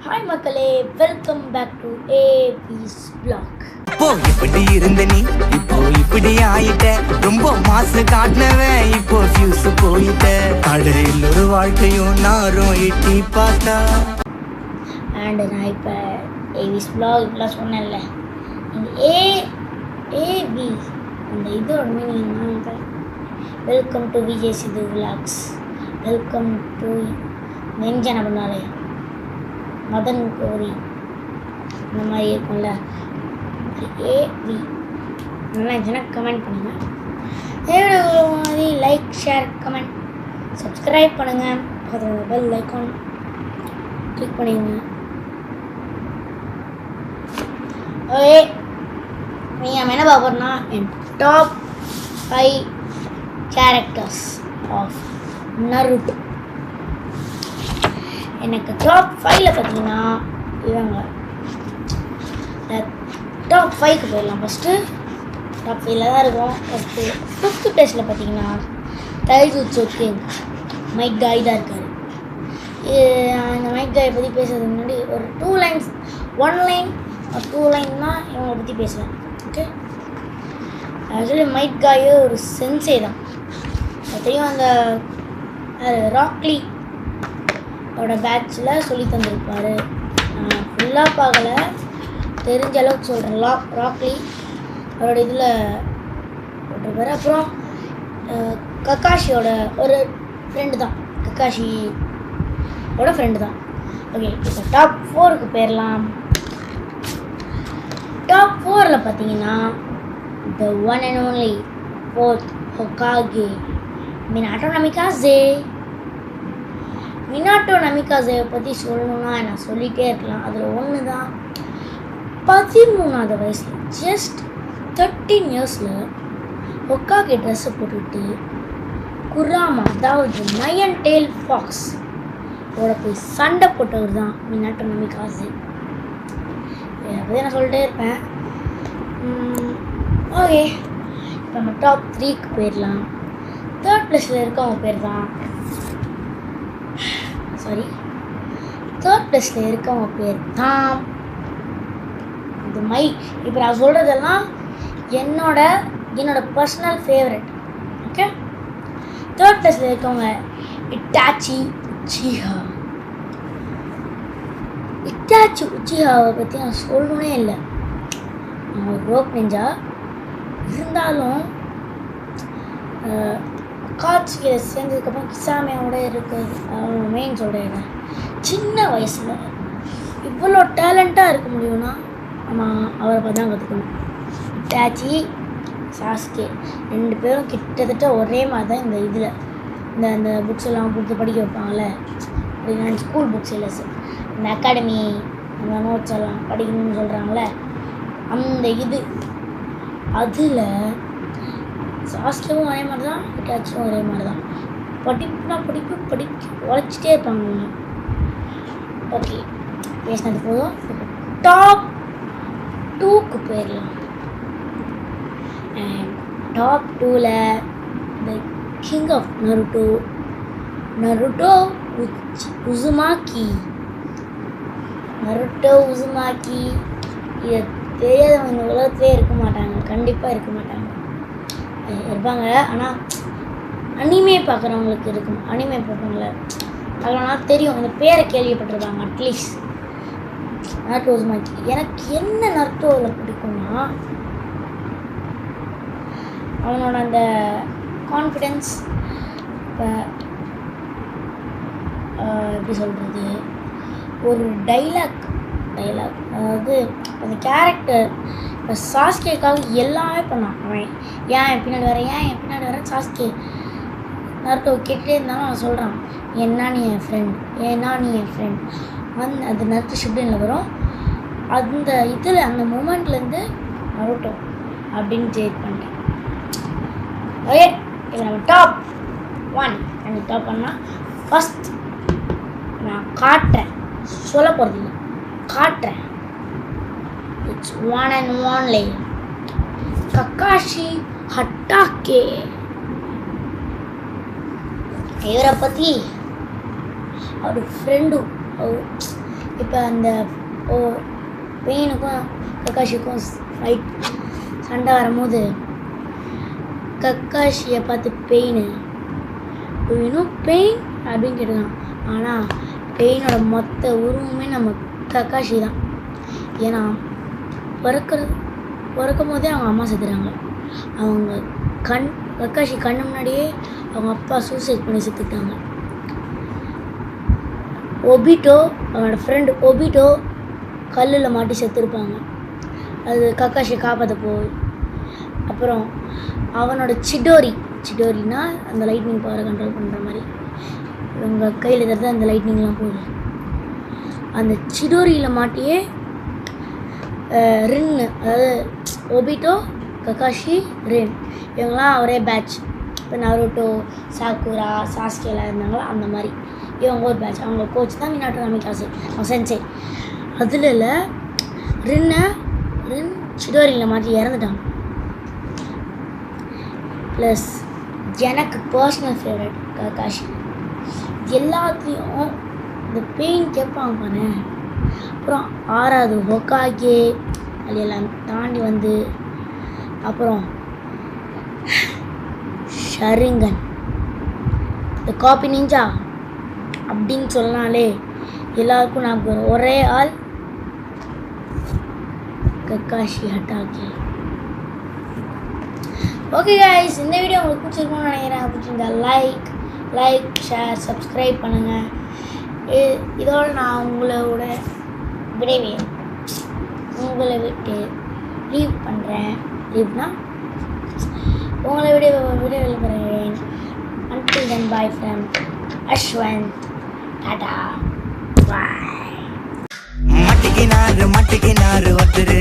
Hi மக்களே, welcome back to ஏவிஸ் vlog. இப்போ இப்படி இருந்த நீ இப்போ இப்படி ஆயிட்ட, ரொம்ப மாசு காட்டினவன் இப்போ ஃபியூஸ் போயிட்ட, அடையில் ஒரு வாழ்க்கையும் நாரும் எட்டி பார்த்தா. அண்ட் நான் இப்போ ஏவிஸ் vlog இப்படிலாம் சொன்னேன்ல, இந்த ஏவி அந்த இதோட மீனிங் என்ன? Welcome to Vijay Sidhu vlogs, welcome to நெஞ்சன பண்ணாலே மதன் கோரி இந்த மாதிரி இருக்கும்ல. ஏவி நல்லா இருந்துச்சுன்னா கமெண்ட் பண்ணுங்கள். எவ்வளோ மாதிரி லைக், ஷேர், கமெண்ட், சப்ஸ்கிரைப் பண்ணுங்கள். அதோட பெல் ஐக்கான் கிளிக் பண்ணிடுங்க. ஓகே, நீங்கள் என்ன பார்க்கணும்னா என் டாப் 5 கேரக்டர்ஸ் ஆஃப் நருட்டோ. எனக்கு டாப் 5ல் பார்த்தீங்கன்னா இவங்க டாப் 5க்கு போயிடலாம். ஃபஸ்ட்டு டாப் 5ல் தான் இருக்கும். ஃபஸ்ட்டு 5th பிளேஸில் பார்த்தீங்கன்னா டைஜுட்சு மைக் காய் தான் இருக்கார். இந்த மைக் காயை பற்றி பேசுறதுக்கு முன்னாடி ஒரு 2 லைன்ஸ், 1 லைன் ஒரு 2 லைன் தான் இவங்களை பற்றி பேசுவேன். ஓகே, ஆக்சுவலி மைக் காய் ஒரு சென்சே தான். அதையும் அந்த ராக்லி அவரோட பேட்சில் சொல்லி தந்திருப்பார். ஃபுல்லாக பார்க்கல, தெரிஞ்ச அளவுக்கு சொல்கிறேன். ராக்லி அவரோட இதில் போட்டிருப்பாரு. அப்புறம் கக்காஷியோட ஒரு ஃப்ரெண்டு தான், கக்காஷியோட ஃப்ரெண்டு தான். ஓகே, இப்போ டாப் 4க்கு போயிடலாம். டாப் 4ல் பார்த்தீங்கன்னா the one and only fourth Hokage Minato நமிகாசேவை பற்றி சொல்லணும்னா நான் சொல்லிகிட்டே இருக்கலாம். அதில் ஒன்று தான் 13வது வயசில், ஜஸ்ட் 13 இயர்ஸில் ஹொக்காகே ட்ரெஸ்ஸை போட்டுக்கிட்டு குராமா, அதாவது நயன் டெயில் ஃபாக்ஸ் ஓட போய் சண்டை போட்டவர் தான் மினாட்டோ நமிகாசே. இதை பற்றி நான் சொல்லிட்டே இருப்பேன். ஓகே, இப்போ நம்ம டாப் 3க்கு போயிடலாம். 3rd பிளேஸில் இருக்கவங்க பேர் தான் இந்த இப்போ நான் சொல்கிறதெல்லாம் என்னோட பர்சனல் ஃபேவரட். ஓகே, 3rd பிளேஸில் இருக்கவங்க இட்டாச்சி உச்சிஹாவை பற்றி நான் சொல்லணுன்னே இல்லை. அவன் ஒரு ரோப் நெஞ்சா இருந்தாலும் காட்சியில் சேர்ந்ததுக்கப்புறம் கிசாமையோட இருக்குது. அவன் மெயின் சொல்கிறேன், சின்ன வயசில் இவ்வளோ டேலண்ட்டாக இருக்க முடியும்னா நம்ம அவரை பார்த்து தான் கற்றுக்கணும். இட்டாச்சி, சாஸ்கே 2 பேரும் கிட்டத்தட்ட ஒரே மாதிரி தான் இந்த இதில் இந்த புக்ஸ் எல்லாம் கொடுத்து படிக்க வைப்பாங்கள்ல, அப்படின்னா ஸ்கூல் புக்ஸ் இல்லை, இந்த அகாடமி அந்த நோட்ஸ் எல்லாம் படிக்கணும்னு சொல்கிறாங்களே, அந்த இது அதில் சாஸ்கேவும் ஒரே மாதிரி தான், இட்டாச்சியும் ஒரே மாதிரி தான். படிப்பு உழைச்சிட்டே இருப்பாங்க. ஓகே, பேசினது போதும். டாப் 2க்கு போயிடலாம். டாப் 2ல் the king of Naruto Uzumaki. இதை தெரியாதவங்க இந்த உலகத்திலே இருக்க மாட்டாங்க, கண்டிப்பாக இருக்க மாட்டாங்க. இருப்பாங்க, ஆனால் அனிமே பார்க்குறவங்களுக்கு இருக்கும். அனிமே பார்ப்பாங்கள அதனால் தெரியும், அந்த பேரை கேள்விப்பட்டிருப்பாங்க அட்லீஸ்ட். நருட்டோ உசுமாக்கி எனக்கு என்ன நருட்டோவில் பிடிக்கும்னா அவனோட அந்த கான்ஃபிடென்ஸ். இப்போ எப்படி சொல்கிறது, ஒரு டைலாக் அதாவது அந்த கேரக்டர். இப்போ சாஸ்கேக்காக எல்லாமே பண்ணான். அவன் ஏன் பின்னாடி வரேன் சாஸ்கே நருட்டோ கேட்டுகிட்டே இருந்தாலும் அவன் சொல்கிறான், ஏன்னா நீ என் ஃப்ரெண்ட். அது நருட்டோ ஷிப்டினில் வரும். அந்த இதில் அந்த மூமெண்ட்லேருந்து நருட்டோ அப்படின்னு ஜெயிட் பண்ணிட்டேன். ஓகே, இப்போ நம்ம டாப் 1 எனக்கு டாப் பண்ணால் ஃபஸ்ட் நான் காட்டுறேன், சொல்ல போகிறது இல்லை, காட்டுறேன். It's one and only Kakashi Hatake. இவரை பற்றி அவர் ஃப்ரெண்டு இப்போ அந்த பெயினுக்கும் கக்காஷிக்கும் ஃபைட் சண்டை வரும்போது கக்காஷியை பார்த்து பெயின் பெயின் அப்படின்னு கேட்டுக்கலாம். ஆனால் பெயினோட மொத்த உருவமே நம்ம கக்காஷி தான். ஏன்னா பிறக்கும் போதே அவங்க அம்மா செத்துறாங்க. அவங்க கக்காஷி கண்ணு முன்னாடியே அவங்க அப்பா சூசைட் பண்ணி செத்துட்டாங்க. ஒபிட்டோ அவனோட ஃப்ரெண்டு ஒபிட்டோ கல்லில் மாட்டி செத்துருப்பாங்க. அது கக்காஷியை காப்பாற்ற போய். அப்புறம் அவனோட சிடோரினா அந்த லைட்னிங் பவரை கண்ட்ரோல் பண்ணுற மாதிரி இவங்க கையில் இருக்கிறது அந்த லைட்னிங்லாம் போகுது. அந்த சிடோரியில் மாட்டியே ரின்னு, அதாவது ஒபிட்டோ, கக்காஷி, ரின் இவங்களாம் ஒரே பேட்ச். இப்போ நருட்டோ, சாக்குரா, சாஸ்கேலாம் இருந்தாங்களோ அந்த மாதிரி இவங்க ஒரு பேட்ச். அவங்க கோச் தான் மினாட்டோ நமிகாசே, அவன் சென்சே. அதில் இல்லை ரின் சிடோரியில் மாட்டி இறந்துட்டாங்க. ப்ளஸ் எனக்கு பர்சனல் ஃபேவரட் கக்காஷி. எல்லாத்துலேயும் இந்த பெயின் கேட்பாங்க பாரு. அப்புறம் 6வது ஹொக்காகே அதெல்லாம் தாண்டி வந்து அப்புறம் ஷரிங்கன், இந்த காப்பி நிஞ்சா அப்படின்னு சொன்னாலே எல்லாருக்கும் நான் ஒரே ஆள் கக்காஷி ஹட்டாகே. ஓகே கைஸ், இந்த வீடியோ உங்களுக்கு பிடிச்சிருக்கும்னு நினைக்கிறேன். பிடிச்சிருந்தா லைக் ஷேர் சப்ஸ்கிரைப் பண்ணுங்கள். இதோடு நான் உங்களை விட்டு லீவ் பண்ணுறேன். லீவ்னா உங்களை வீடியோவில் போகிறேன். Until then, bye from Ashwin. Tata. Bye. மட்டிக்கினாரு ஒருத்தர்